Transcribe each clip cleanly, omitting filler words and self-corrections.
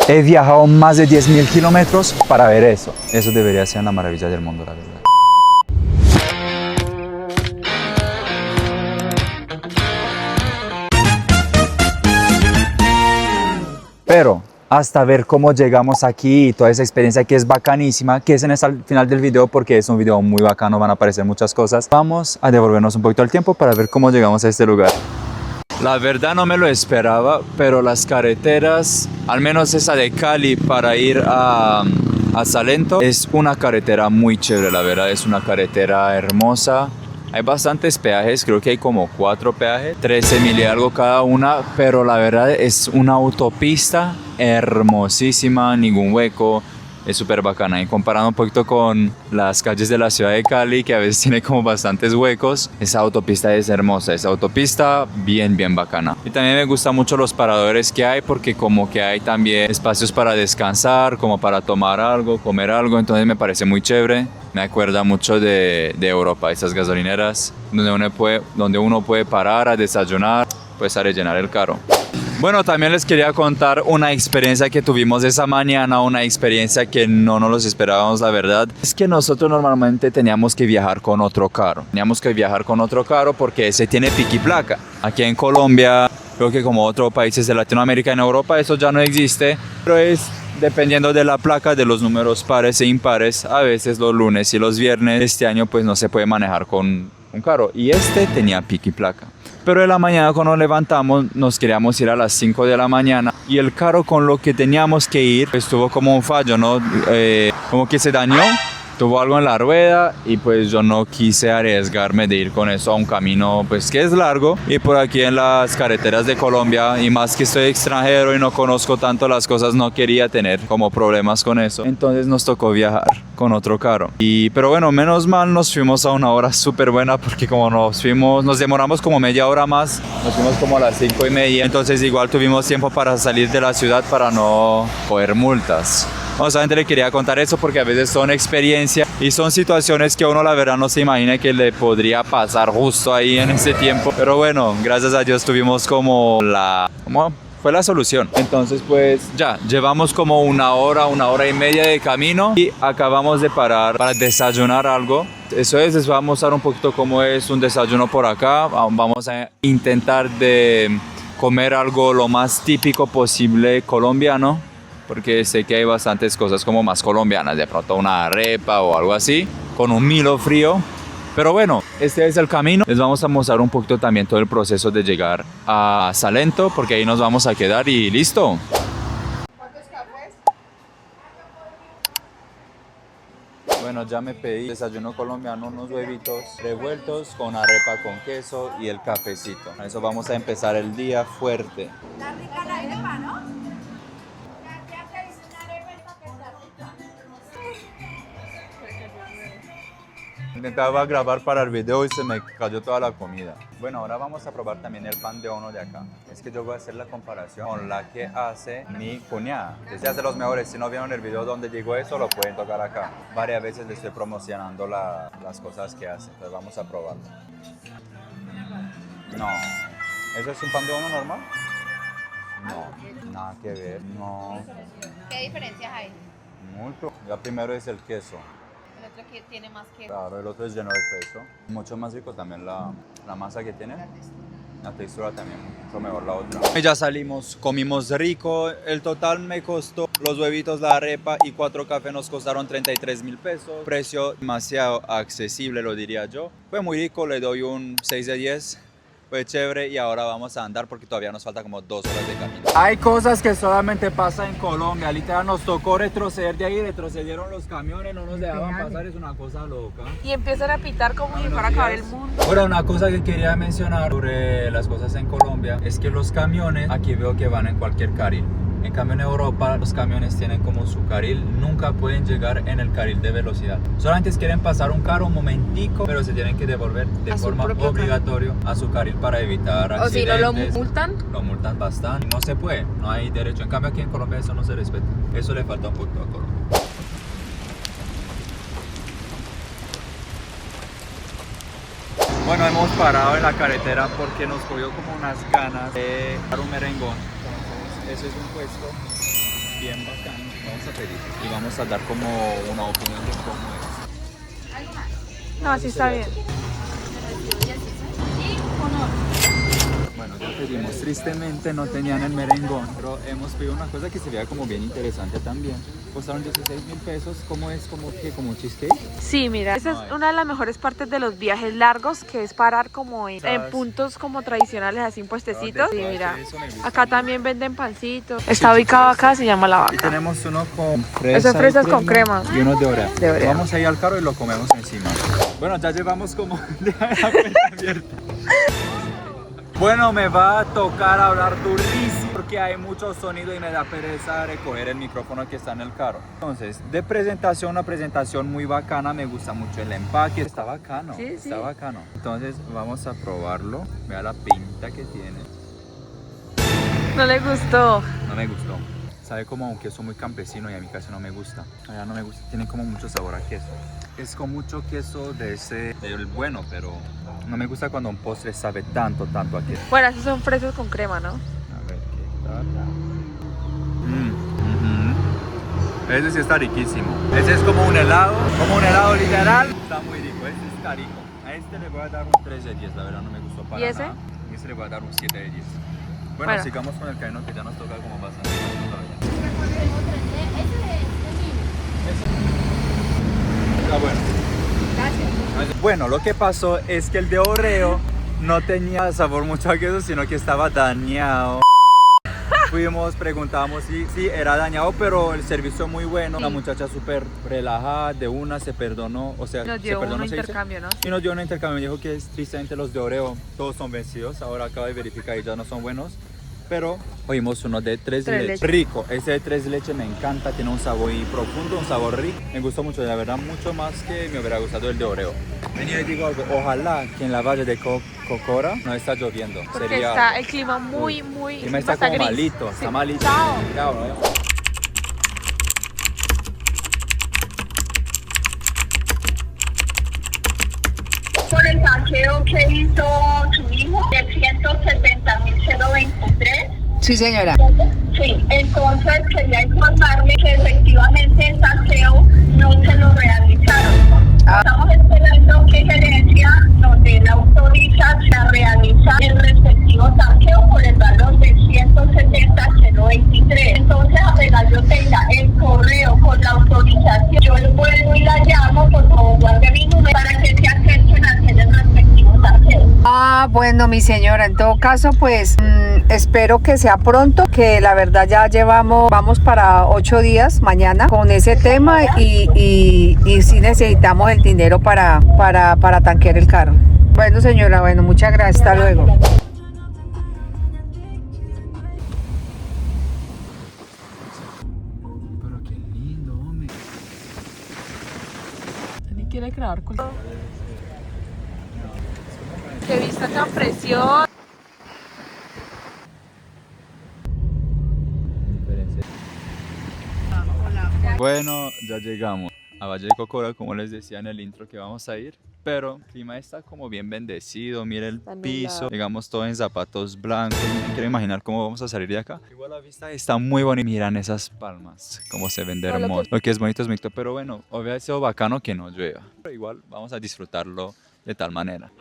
He viajado más de 10.000 kilómetros para ver eso. Eso debería ser una maravilla del mundo, la verdad. Pero hasta ver cómo llegamos aquí y toda esa experiencia que es bacanísima, que es en el final del video porque es un video muy bacano, van a aparecer muchas cosas. Vamos a devolvernos un poquito el tiempo para ver cómo llegamos a este lugar. La verdad no me lo esperaba, pero las carreteras, al menos esa de Cali para ir a Salento, es una carretera muy chévere, la verdad, es una carretera hermosa. Hay bastantes peajes, creo que hay como 4 peajes, 13.000 y algo cada una, pero la verdad es una autopista hermosísima, ningún hueco, es súper bacana. Y comparando un poquito con las calles de la ciudad de Cali, que a veces tiene como bastantes huecos, esa autopista es hermosa, esa autopista bien bacana. Y también me gustan mucho los paradores que hay, porque como que hay también espacios para descansar, como para tomar algo, comer algo, entonces me parece muy chévere. Me acuerda mucho de Europa, esas gasolineras donde uno puede parar a desayunar, pues a rellenar el carro. Bueno, también les quería contar una experiencia que tuvimos esa mañana, una experiencia que no nos los esperábamos, la verdad. Es que nosotros normalmente teníamos que viajar con otro carro. Teníamos que viajar con otro carro porque ese tiene pico y placa. Aquí en Colombia, creo que como otros países de Latinoamérica, en Europa, eso ya no existe. Pero es dependiendo de la placa, de los números pares e impares. A veces los lunes y los viernes, este año pues no se puede manejar con un carro. Y este tenía pico y placa. Pero en la mañana cuando nos levantamos nos queríamos ir a las 5 de la mañana y el carro con lo que teníamos que ir pues tuvo como un fallo, ¿no? Como que se dañó, tuvo algo en la rueda y pues yo no quise arriesgarme de ir con eso a un camino pues que es largo y por aquí en las carreteras de Colombia y más que estoy extranjero y no conozco tanto las cosas, no quería tener como problemas con eso, entonces nos tocó viajar con otro carro. Pero bueno, menos mal nos fuimos a una hora súper buena porque como nos demoramos como media hora más, nos fuimos como a las 5:30, entonces igual tuvimos tiempo para salir de la ciudad para no coger multas. No, solamente le quería contar eso porque a veces son experiencias y son situaciones que uno la verdad no se imagina que le podría pasar justo ahí en ese tiempo. Pero bueno, gracias a Dios tuvimos como fue la solución. Entonces pues ya, llevamos como una hora y media de camino y acabamos de parar para desayunar algo. Eso es, les voy a mostrar un poquito cómo es un desayuno por acá. Vamos a intentar de comer algo lo más típico posible colombiano, porque sé que hay bastantes cosas como más colombianas, de pronto una arepa o algo así, con un Milo frío. Pero bueno, este es el camino. Les vamos a mostrar un poquito también todo el proceso de llegar a Salento, porque ahí nos vamos a quedar y listo. ¿Cuántos cafés? Bueno, ya me pedí desayuno colombiano, unos huevitos revueltos con arepa con queso y el cafecito. Con eso vamos a empezar el día fuerte. Está rica la arepa, ¿no? Intentaba grabar para el video y se me cayó toda la comida. Bueno, ahora vamos a probar también el pan de uno de acá. Es que yo voy a hacer la comparación con la que hace mi cuñada, que se hace los mejores. Si no vieron el video donde digo eso, lo pueden tocar acá. Varias veces le estoy promocionando las cosas que hace. Entonces vamos a probarlo. No. ¿Eso es un pan de uno normal? No, nada que ver. No. ¿Qué diferencias hay? Mucho. Ya primero es el queso. El otro que tiene más queso. Claro, el otro es lleno de queso. Mucho más rico también la masa que tiene. La textura también, mucho mejor la otra. Ya salimos, comimos rico. El total me costó los huevitos, la arepa y 4 cafés nos costaron 33.000 pesos. Precio demasiado accesible, lo diría yo. Fue muy rico, le doy un 6 de 10. Fue chévere y ahora vamos a andar porque todavía nos falta como 2 horas de camino. Hay cosas que solamente pasan en Colombia. Literal nos tocó retroceder de ahí, retrocedieron los camiones, no nos dejaban pasar, es una cosa loca. Y empiezan a pitar como si fuera a acabar el mundo. Ahora, una cosa que quería mencionar sobre las cosas en Colombia es que los camiones aquí veo que van en cualquier carril. En cambio en Europa los camiones tienen como su carril, nunca pueden llegar en el carril de velocidad. Solamente quieren pasar un carro un momentico, pero se tienen que devolver de forma obligatoria a su carril para evitar accidentes. O si no lo multan. Lo multan bastante, no se puede, no hay derecho. En cambio aquí en Colombia eso no se respeta. Eso le falta un poquito a Colombia. Bueno, hemos parado en la carretera porque nos cogió como unas ganas de dar un merengón. Entonces, ese es un puesto bien bacano. Vamos a pedir y vamos a dar como una opinión de cómo es. No, así está bien. Bueno, ya pedimos. Tristemente no tenían el merengón, pero hemos pedido una cosa que se veía como bien interesante también. Costaron 16.000 pesos. ¿Cómo es? ¿Como que como un cheesecake? Sí, mira, esa es una de las mejores partes de los viajes largos, que es parar como en puntos como tradicionales, así en puestecitos. Y mira, acá también venden pancitos. Está ubicado acá, se llama La Y Vaca. tenemos uno con fresa. Esas fresas con crema. Y uno de Oreo. De Oreo. Vamos a ir al carro y lo comemos encima. Bueno, ya llevamos como deja la puerta abierta. Bueno, me va a tocar hablar durísimo porque hay mucho sonido y me da pereza recoger el micrófono que está en el carro. Entonces, de presentación, una presentación muy bacana, me gusta mucho el empaque, está bacano, Sí, sí. está bacano. Entonces, vamos a probarlo, vea la pinta que tiene. No le gustó. No me gustó, sabe como a un queso muy campesino y a mí casi no me gusta. Allá no me gusta, tiene como mucho sabor a queso. Es con mucho queso de ese, del bueno, pero no me gusta cuando un postre sabe tanto a queso. Bueno, esos son fresas con crema, ¿no? A ver qué tal. Ese sí está riquísimo. Ese es como un helado literal. Está muy rico, ese está rico. A este le voy a dar un 3 de 10, la verdad no me gustó para ¿Y ese? nada. Y ese le voy a dar un 7 de 10. Bueno, Bueno. sigamos con el camino que ya nos toca como bastante. Está bueno. Gracias. Bueno, lo que pasó es que el de Oreo no tenía sabor mucho a queso, sino que estaba dañado. Fuimos, preguntamos si era dañado, pero el servicio muy bueno. La muchacha súper relajada, de una se perdonó, o sea, Nos se dio perdonó, un ¿se dice? intercambio, ¿no? Y nos dio un intercambio, me dijo que tristemente los de Oreo todos son vencidos, ahora acabo de verificar y ya no son buenos. Pero oímos uno de 3 Tres leche. leche. Rico, ese de 3 leche me encanta, tiene un sabor muy profundo, un sabor rico. Me gustó mucho, la verdad, mucho más que me hubiera gustado el de Oreo. Venía y digo algo, ojalá que en la valle de Cocora no está lloviendo. Porque Sería está el clima muy, muy... el clima está hasta como gris. malito, Sí. está malito. Chao. Chao, ¿no? Por el hackeo que hizo su hijo de 170.023. Sí, señora. Sí, entonces quería informarle que efectivamente el hackeo no se lo realizaron. Estamos esperando que gerencia nos dé la autorización a realizar el respectivo saqueo por el valor de 170.023. Entonces, apenas yo tenga el correo con la autorización, yo le vuelvo y la llamo, por favor guarde mi número para que se acerquen a hacer el respectivo saqueo. Ah, bueno, mi señora, en todo caso, pues espero que sea pronto, que la verdad ya vamos para 8 días mañana con ese tema y sí necesitamos el dinero para tanquear el carro. Bueno, señora, bueno, muchas gracias, hasta luego. Pero qué lindo, hombre. Ni quiere grabar con... Qué vista tan preciosa. Bueno, ya llegamos a Valle de Cocora, como les decía en el intro que vamos a ir. Pero el clima está como bien bendecido, mira el Está piso, nublado. digamos todo en zapatos blancos, no me quiero imaginar cómo vamos a salir de acá. Igual la vista está muy bonita, miran esas palmas, cómo se ven de No, lo hermoso. Lo que es bonito, pero bueno, hubiera sido bacano que no llueva. Pero igual vamos a disfrutarlo de tal manera.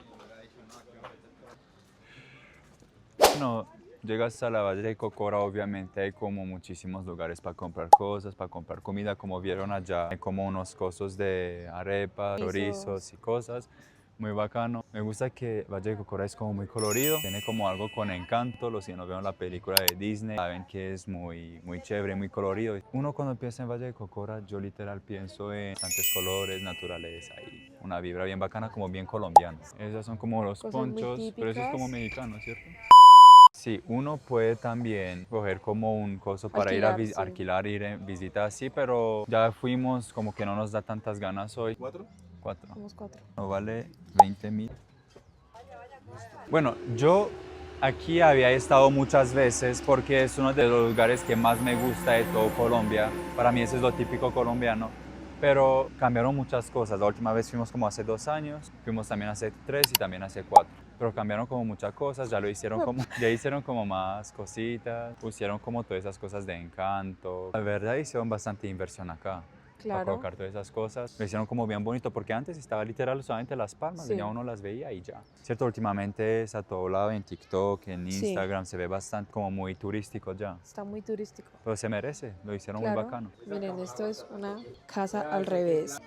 Bueno, llegas a la Valle de Cocora, obviamente hay como muchísimos lugares para comprar cosas, para comprar comida, como vieron allá, hay como unos costos de arepas, chorizos y cosas, muy bacano. Me gusta que Valle de Cocora es como muy colorido, tiene como algo con encanto, los que no vieron la película de Disney saben que es muy chévere, muy colorido. Uno cuando piensa en Valle de Cocora, yo literal pienso en bastantes colores, naturaleza y una vibra bien bacana, como bien colombiana. Esos son como los Cosas muy ponchos, pero eso es como típicas. mexicano, ¿cierto? Sí, uno puede también coger como un coso para Alquilar, ir sí. a alquilar, ir en visita así, pero ya fuimos, como que no nos da tantas ganas hoy. ¿Cuatro? Somos 4. No vale 20.000. Bueno, yo aquí había estado muchas veces porque es uno de los lugares que más me gusta de todo Colombia. Para mí eso es lo típico colombiano. Pero cambiaron muchas cosas. La última vez fuimos como hace 2 años, fuimos también hace 3 y también hace 4. pero cambiaron como muchas cosas, ya hicieron como más cositas, pusieron como todas esas cosas de encanto. La verdad hicieron bastante inversión acá. Para Claro. colocar todas esas cosas. Lo hicieron como bien bonito porque antes estaba literal solamente las palmas, Sí. ya uno las veía y ya. Cierto, últimamente es a todo lado en TikTok, en Sí. Instagram, se ve bastante como muy turístico ya. Está muy turístico. Pero se merece, lo hicieron Claro. muy bacano. Miren, esto es una casa al revés.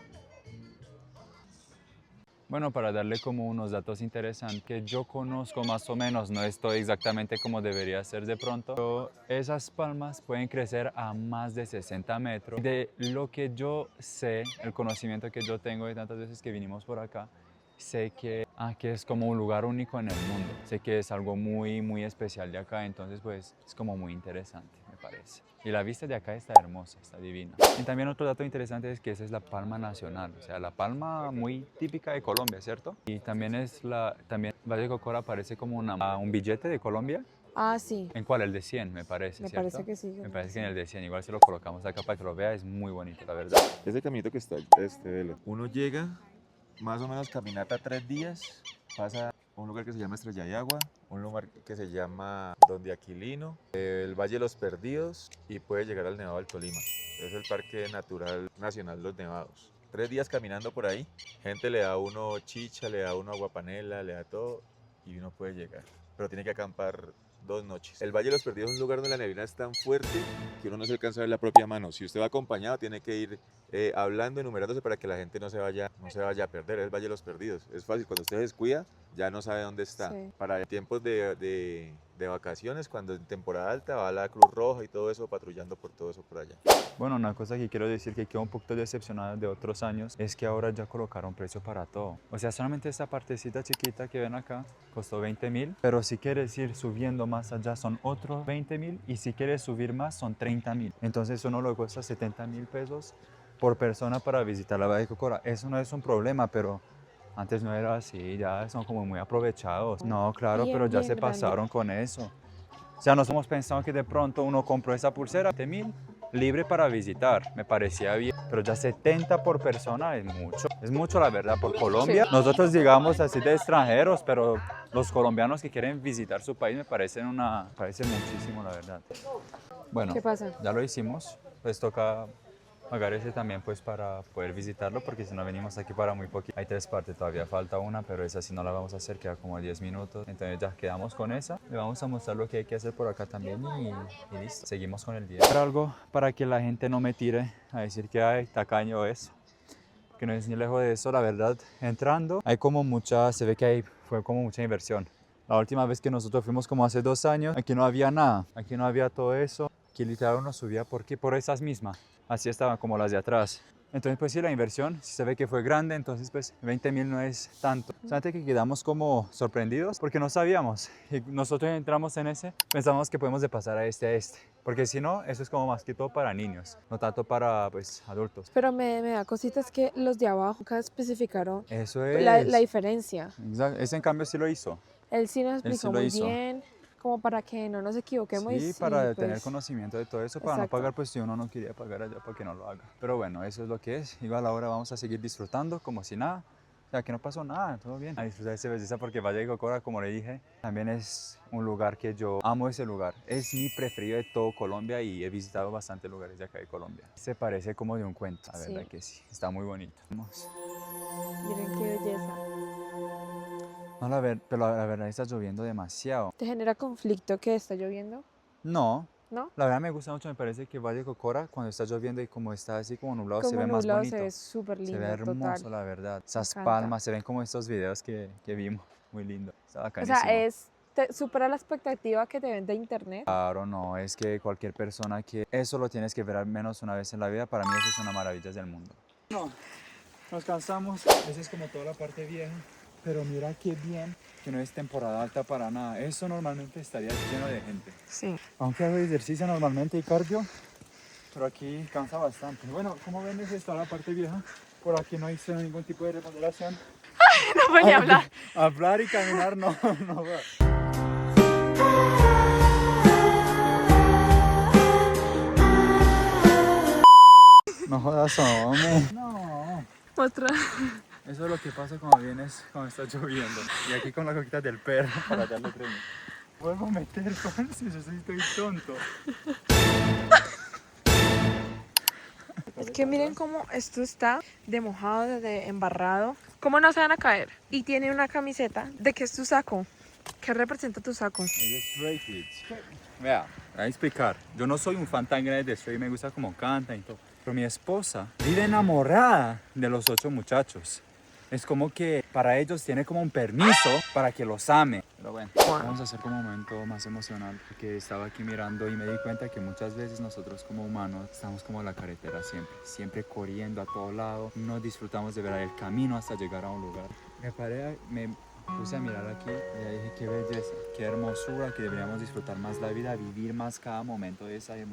Bueno, para darle como unos datos interesantes que yo conozco más o menos, no estoy exactamente como debería ser de pronto, pero esas palmas pueden crecer a más de 60 metros. De lo que yo sé, el conocimiento que yo tengo de tantas veces que vinimos por acá, sé que es como un lugar único en el mundo. Sé que es algo muy, muy especial de acá, entonces pues es como muy interesante, me parece. Y la vista de acá está hermosa, está divina. Y también otro dato interesante es que esa es la palma nacional, o sea, la palma muy típica de Colombia, ¿cierto? Y también también Valle de Cocora parece como un billete de Colombia. Ah, sí. ¿En cuál? El de 100, me parece, Me ¿cierto? parece que sí. Me parece que en el de 100, igual si lo colocamos acá para que lo vea, es muy bonito, la verdad. Ese caminito que está, velo. Uno llega, más o menos caminata 3 días, pasa a un lugar que se llama Estrella y Agua, un lugar que se llama Donde Aquilino, el Valle de los Perdidos y puede llegar al Nevado del Tolima. Es el Parque Natural Nacional Los Nevados. 3 días caminando por ahí, gente le da a uno chicha, le da a uno aguapanela, le da todo y uno puede llegar, pero tiene que acampar 2 noches. El Valle de los Perdidos es un lugar donde la neblina es tan fuerte que uno no se alcanza a ver la propia mano. Si usted va acompañado, tiene que ir hablando, enumerándose para que la gente no se vaya a perder. Es el Valle de los Perdidos. Es fácil, cuando usted se descuida, ya no sabe dónde está. Sí. Para tiempos de vacaciones, cuando en temporada alta va la Cruz Roja y todo eso patrullando por todo eso por allá. Bueno, una cosa que quiero decir que quedo un poquito decepcionada de otros años es que ahora ya colocaron precio para todo. O sea, solamente esta partecita chiquita que ven acá costó 20.000, pero si quieres ir subiendo más allá son otros 20.000 y si quieres subir más son 30.000. Entonces uno lo cuesta 70.000 pesos por persona para visitar la Valle de Cocora. Eso no es un problema, pero antes no era así, ya son como muy aprovechados. No, claro, Bien, pero ya bien se grande. pasaron con eso. O sea, nos hemos pensado que de pronto uno compró esa pulsera de 20.000 libre para visitar, me parecía bien, pero ya 70 por persona es mucho la verdad por Colombia. Sí. Nosotros digamos así de extranjeros, pero los colombianos que quieren visitar su país me parece muchísimo la verdad. Bueno, ¿Qué pasa? ya lo hicimos, pues toca pagar ese también pues para poder visitarlo porque si no venimos aquí para muy poquito. Hay 3 partes, todavía falta una, pero esa sí no la vamos a hacer, queda como 10 minutos. Entonces ya quedamos con esa. Le vamos a mostrar lo que hay que hacer por acá también y listo. Seguimos con el día. Pero algo para que la gente no me tire a decir que hay tacaño eso. Que no es ni lejos de eso, la verdad. Entrando hay como fue como mucha inversión. La última vez que nosotros fuimos como hace 2 años, aquí no había nada, aquí no había todo eso. Aquí literal uno subía por esas mismas. Así estaban como las de atrás. Entonces pues sí, la inversión, si se ve que fue grande, entonces pues 20.000 no es tanto. Solamente que quedamos como sorprendidos porque no sabíamos. Y nosotros entramos en ese, pensamos que podemos de pasar a este. Porque si no, eso es como más que todo para niños, no tanto para pues adultos. Pero me da cositas que los de abajo nunca especificaron Eso es. la diferencia. Exacto. Ese en cambio sí lo hizo. Él sí nos Él sí explicó lo muy hizo. bien, como para que no nos equivoquemos. Sí, y para pues, tener conocimiento de todo eso, para exacto. no pagar, pues si uno no quería pagar allá, para que no lo haga. Pero bueno, eso es lo que es. Igual ahora vamos a seguir disfrutando como si nada. O sea, que no pasó nada, todo bien. A disfrutar de esa belleza porque Valle de Cocora, como le dije, también es un lugar que yo amo ese lugar. Es mi preferido de todo Colombia y he visitado bastantes lugares de acá de Colombia. Se parece como de un cuento, la verdad Sí. que sí. Está muy bonito. Vamos. Miren qué belleza. No, pero la verdad está lloviendo demasiado. ¿Te genera conflicto que está lloviendo? No, ¿No? la verdad me gusta mucho, me parece que Valle de Cocora cuando está lloviendo y como está así como nublado se Como ve más nublado bonito. se ve súper lindo, Se ve hermoso, total. la verdad. Esas encanta. palmas, se ven como estos videos que vimos. Muy lindo. Está O bacanísimo. sea, supera la expectativa que te ven de internet. Claro, no, es que cualquier persona que eso lo tienes que ver al menos una vez en la vida, para mí eso es una maravilla del mundo. No, nos cansamos. Esa es como toda la parte vieja, pero mira qué bien que no es temporada alta para nada. Eso normalmente estaría lleno de gente. Sí. Aunque hago ejercicio normalmente y cardio, pero aquí cansa bastante. Bueno, como ven, esa es toda la parte vieja. Por aquí no hice ningún tipo de remodelación. No voy a hablar. Hablar y caminar no va. No jodas, hombre. No. Otra. Eso es lo que pasa cuando vienes, cuando está lloviendo. Y aquí con la coquita del perro para darle premio. Vuelvo a meter, parce, yo estoy tonto. Es que miren cómo esto está de mojado, de embarrado. ¿Cómo no se van a caer? Y tiene una camiseta. ¿De qué es tu saco? ¿Qué representa tu saco? Es de Stray Kids. Vea, voy a explicar. Yo no soy un fan tan grande de Stray, me gusta como cantan y todo. Pero mi esposa vive enamorada de los 8 muchachos. Es como que para ellos tiene como un permiso para que los ame. Pero bueno, vamos a hacer como un momento más emocional. Porque estaba aquí mirando y me di cuenta que muchas veces nosotros como humanos estamos como en la carretera siempre. Siempre corriendo a todo lado. No disfrutamos de ver el camino hasta llegar a un lugar. Me puse a mirar aquí y ahí dije, qué belleza, qué hermosura, que deberíamos disfrutar más la vida, vivir más cada momento de esa vida.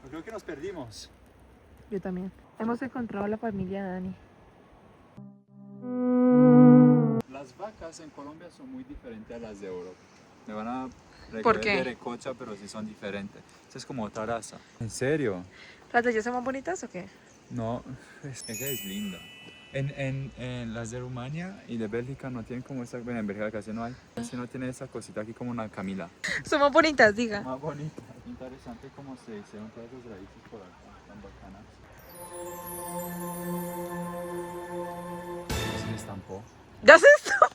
Yo creo que nos perdimos. Yo también. Hemos encontrado a la familia de Dani. Las vacas en Colombia son muy diferentes a las de Europa. Me van a ¿Por recordar qué? de recocha, pero sí son diferentes. Esta es como otra raza. ¿En serio? ¿Las de ellos son más bonitas o qué? No, esa es linda. En las de Rumania y de Bélgica no tienen como esa, bueno, en Bélgica casi no hay, casi no tiene esa cosita aquí como una Camila. Son más bonitas, diga. Más bonita, interesante como se hicieron todas esas raíces por acá, tan bacanas. Se estampó. Ya se está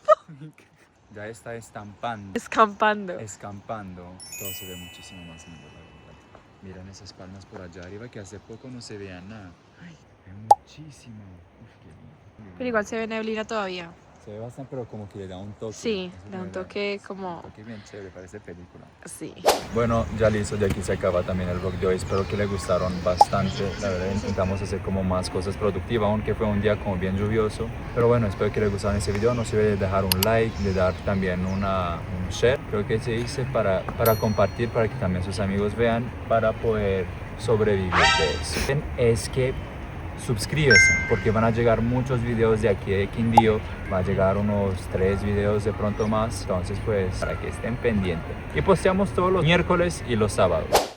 Ya está estampando, escampando. escampando. Todo se ve muchísimo más lindo, la verdad. Miren esas palmas por allá arriba que hace poco no se veía nada. Ay, ve muchísimo. Uf, qué lindo. Pero igual se ve neblina todavía. Se ve bastante, pero como que le da un toque. Sí, Eso da me un toque como... Un toque bien chévere, parece película. Sí. Bueno, ya listo, ya aquí se acaba también el vlog de hoy. Espero que les gustaron bastante. La verdad intentamos hacer como más cosas productivas, aunque fue un día como bien lluvioso. Pero bueno, espero que les gustaron este video. No se olviden de dejar un like, de dar también un share. Creo que se dice para compartir, para que también sus amigos vean, para poder sobrevivir de eso. Es que suscríbete porque van a llegar muchos videos de aquí de Quindío, va a llegar unos 3 videos de pronto más, entonces pues para que estén pendientes y posteamos todos los miércoles y los sábados.